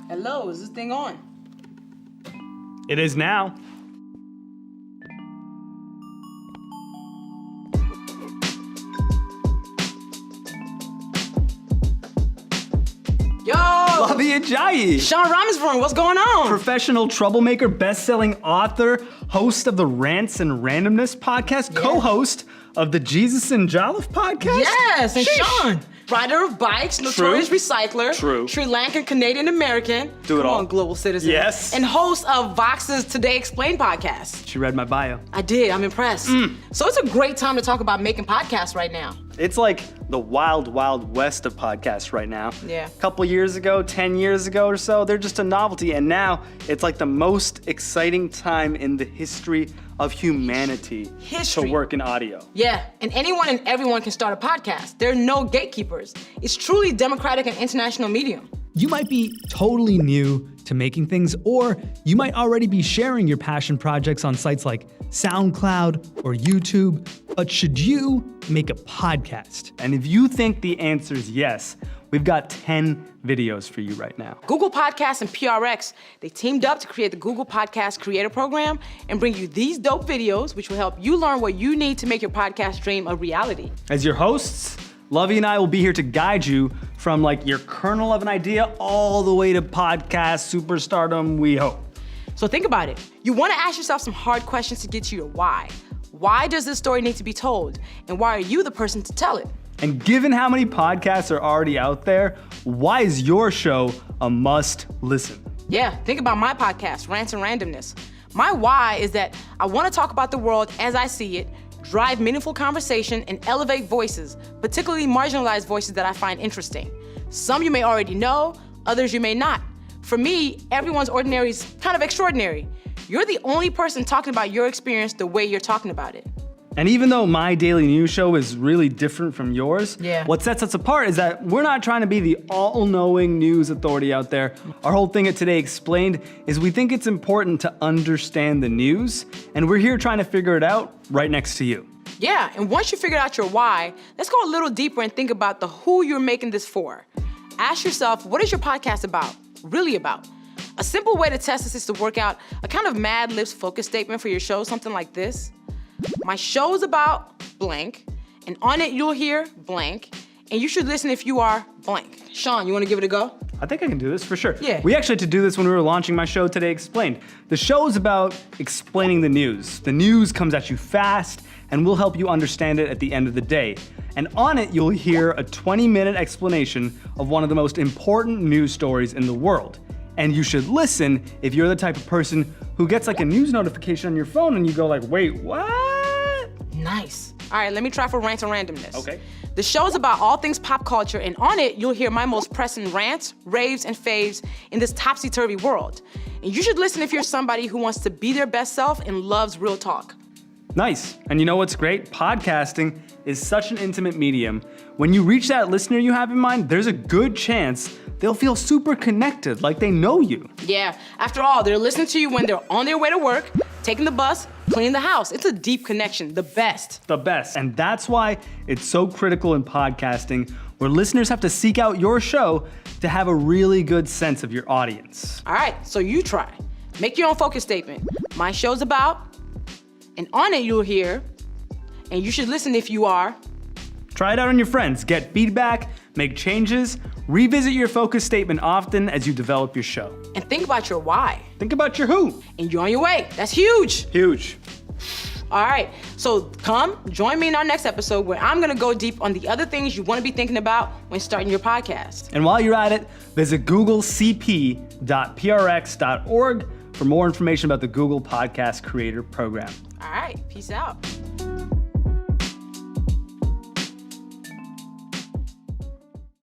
Hello, is this thing on? It is now. Yo! Lavi Ajayi. Sean Ramesburn, what's going on? Professional troublemaker, best-selling author, host of the Rants and Randomness podcast, co-host of the Jesus and Jolliffe podcast. Yes, and Sheesh. Sean, rider of bikes, notorious recycler, True. Sri Lankan Canadian American, Do it come all. on, global citizen, Yes. and host of Vox's Today Explained podcast. She read my bio. I did, I'm impressed. So it's a great time to talk about making podcasts right now. It's like the wild, wild west of podcasts right now. Yeah. A couple years ago, 10 years ago or so, they're just a novelty. And now it's like the most exciting time in the history of humanity to work in audio. Yeah, and anyone and everyone can start a podcast. There are no gatekeepers. It's truly democratic and international medium. You might be totally new to making things, or you might already be sharing your passion projects on sites like SoundCloud or YouTube, but should you make a podcast? And if you think the answer is yes, we've got 10 videos for you right now. Google Podcasts and PRX, they teamed up to create the Google Podcast Creator Program and bring you these dope videos, which will help you learn what you need to make your podcast dream a reality. As your hosts, Lovey and I will be here to guide you from like your kernel of an idea all the way to podcast superstardom, we hope. So think about it. You want to ask yourself some hard questions to get to your why. Why does this story need to be told? And why are you the person to tell it? And given how many podcasts are already out there, why is your show a must listen? Yeah, think about my podcast, Rants and Randomness. My why is that I want to talk about the world as I see it, drive meaningful conversation, and elevate voices, particularly marginalized voices that I find interesting. Some you may already know, others you may not. For me, everyone's ordinary is kind of extraordinary. You're the only person talking about your experience the way you're talking about it. And even though my daily news show is really different from yours, Yeah. what sets us apart is that we're not trying to be the all-knowing news authority out there. Our whole thing at Today Explained is we think it's important to understand the news, and we're here trying to figure it out right next to you. Yeah, and once you figure out your why, let's go a little deeper and think about the who you're making this for. Ask yourself, what is your podcast about? Really about? A simple way to test this is to work out a kind of Mad Libs focus statement for your show, something like this. My show is about blank, and on it you'll hear blank, and you should listen if you are blank. Sean, you want to give it a go? I think I can do this for sure. Yeah. We actually had to do this when we were launching my show Today Explained. The show is about explaining the news. The news comes at you fast, and we'll help you understand it at the end of the day. And on it, you'll hear a 20-minute explanation of one of the most important news stories in the world. And you should listen if you're the type of person who gets like a news notification on your phone and you go like, wait, what? Nice. All right, let me try for Rants and Randomness. Okay. The show is about all things pop culture, and on it, you'll hear my most pressing rants, raves, and faves in this topsy-turvy world. And you should listen if you're somebody who wants to be their best self and loves real talk. Nice. And you know what's great? Podcasting is such an intimate medium. When you reach that listener you have in mind, there's a good chance they'll feel super connected, like they know you. Yeah, after all, they're listening to you when they're on their way to work, taking the bus, cleaning the house. It's a deep connection, the best. The best. And that's why it's so critical in podcasting, where listeners have to seek out your show to have a really good sense of your audience. All right, so you try. Make your own focus statement. My show's about, and on it you'll hear, and you should listen if you are. Try it out on your friends, get feedback, make changes, revisit your focus statement often as you develop your show. And think about your why. Think about your who. And you're on your way. That's huge. Huge. All right, so come join me in our next episode where I'm gonna go deep on the other things you wanna be thinking about when starting your podcast. And while you're at it, visit googlecp.prx.org for more information about the Google Podcast Creator Program. All right, peace out.